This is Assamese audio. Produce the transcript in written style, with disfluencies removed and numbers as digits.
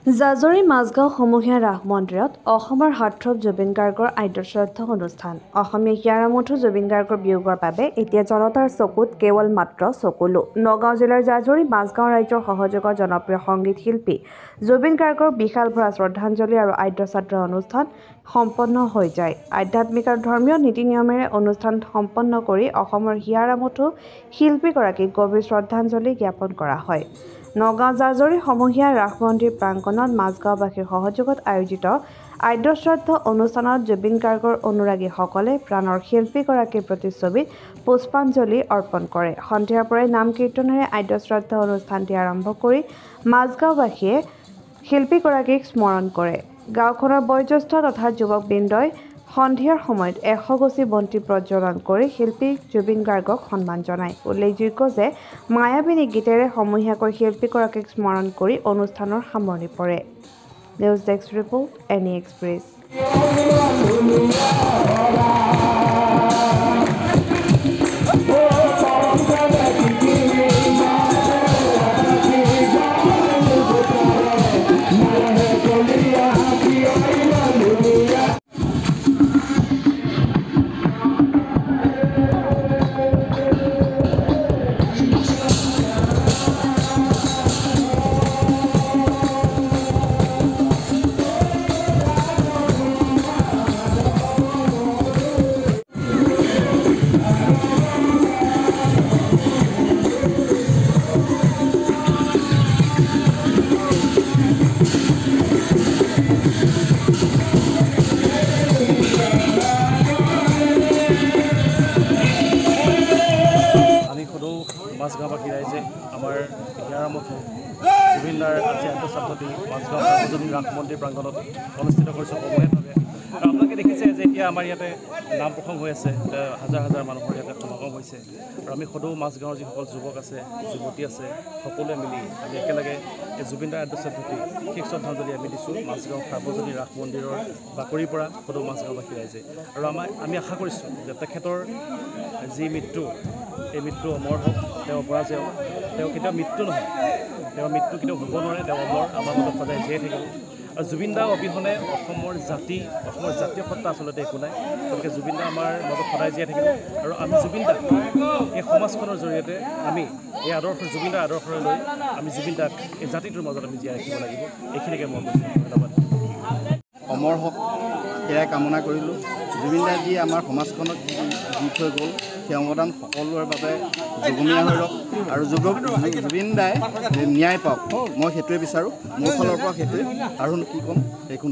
জাজৰি মাজগাঁও সমূহীয়া ৰাস মন্দিৰত অসমৰ হাৰ্টথ্ৰব জুবিন গাৰ্গৰ আদ্যশ্ৰাদ্ধ অনুষ্ঠান। অসমীয়া হিয়াৰামঠু জুবিন গাৰ্গৰ বিয়োগৰ বাবে এতিয়া জনতাৰ চকুত কেৱল মাত্ৰ চকুলো। নগাঁও জিলাৰ জাজৰি মাজগাঁও ৰাইজৰ সহযোগত জনপ্ৰিয় সংগীত শিল্পী জুবিন গাৰ্গৰ বিশাল ভৰা শ্ৰদ্ধাঞ্জলি আৰু আদ্যশ্ৰাদ্ধ অনুষ্ঠান সম্পন্ন হৈ যায়। আধ্যাত্মিক আৰু ধৰ্মীয় নীতি নিয়মেৰে অনুষ্ঠান সম্পন্ন কৰি অসমৰ হিয়াৰামঠু শিল্পীগৰাকীক গভীৰ শ্ৰদ্ধাঞ্জলি জ্ঞাপন কৰা হয়। নগাঁও জাজৰি সমূহীয়া ৰাস মন্দিৰ প্ৰাংগণত মাজগাঁওবাসীৰ সহযোগত আয়োজিত আদ্যশ্ৰাদ্ধ অনুষ্ঠানত জুবিন গাৰ্গৰ অনুৰাগীসকলে প্ৰাণৰ শিল্পীগৰাকীৰ প্ৰতিচ্ছবিত পুষ্পাঞ্জলি অৰ্পণ কৰে। সন্ধিয়াৰ পৰাই নাম কীৰ্তনেৰে আদ্যশ্ৰাদ্ধ অনুষ্ঠানটি আৰম্ভ কৰি মাজগাঁওবাসীয়ে শিল্পীগৰাকীক স্মৰণ কৰে। গাঁওখনৰ বয়োজ্যেষ্ঠ তথা যুৱকবৃন্দই সন্ধিয়াৰ সময়ত 100 গছি বন্তি প্ৰজ্বলন কৰি শিল্পী জুবিন গাৰ্গক সন্মান জনায়। উল্লেখযোগ্য যে মায়াবিনী গীতেৰে সমূহীয়াকৈ শিল্পীগৰাকীক স্মৰণ কৰি অনুষ্ঠানৰ সামৰণি পৰে। News desk report, N E Express. মাজগাঁওবাসী ৰাইজে আমাৰ হিয়াৰামঠু জুবিন দাৰ আজি আদ্যশ্ৰাদ্ধটি মাজগাঁও সাৰ্বজনীন ৰাস মন্দিৰ প্ৰাংগণত অনুষ্ঠিত কৰিছোঁ সমূহীয়াভাৱে। আৰু আপোনালোকে দেখিছে যে এতিয়া আমাৰ ইয়াতে নাম প্ৰসংগ হৈ আছে, হাজাৰ হাজাৰ মানুহৰ ইয়াতে সমাগম হৈছে। আৰু আমি সদৌ মাজগাঁৱৰ যিসকল যুৱক আছে, যুৱতী আছে, সকলোৱে মিলি আমি একেলগে এই জুবিন দাৰ আদ্যশ্ৰাদ্ধটি শেষ শ্ৰদ্ধাঞ্জলি আমি দিছোঁ মাজগাঁও সাৰ্বজনীন ৰাস মন্দিৰৰ বাকৰিৰ পৰা সদৌ মাজগাঁওবাসী ৰাইজে। আৰু আমি আশা কৰিছোঁ যে তেখেতৰ যি মৃত্যু, এই মৃত্যু অমৰ হওক, তেওঁৰ পৰাজয় হওক, তেওঁ কেতিয়াও মৃত্যু নহয়, তেওঁৰ মৃত্যু কেতিয়াও হ'ব নোৱাৰে, তেওঁ অমৰ আমাৰ মাজত সদায় জীয়াই থাকিব। আৰু জুবিন দা অবিহনে অসমৰ জাতীয় সত্তা আচলতে একো নাই। গতিকে জুবিন দা আমাৰ মাজত সদায় জীয়াই থাকিব। আৰু আমি জুবিন দাক এই সমাজখনৰ জৰিয়তে আমি এই জুবিন দাৰ আদৰ্শৰে লৈ আমি জুবিন দাক এই জাতিটোৰ মাজত আমি জীয়াই ৰাখিব লাগিব। এইখিনিকে মই কৈছোঁ। ধন্যবাদ। অমৰ হওক সেয়াই কামনা কৰিলোঁ। জুবিন দাই যি আমাৰ সমাজখনক দি থৈ গ'ল, সেই অৱদান সকলোৰে বাবে যুগমীয়া হৈ ৰওক আৰু জুবিন দাই ন্যায় পাওক, মই সেইটোৱে বিচাৰোঁ। মোৰ ফালৰ পৰা সেইটোৱে, আৰু কি ক'ম একো নাই।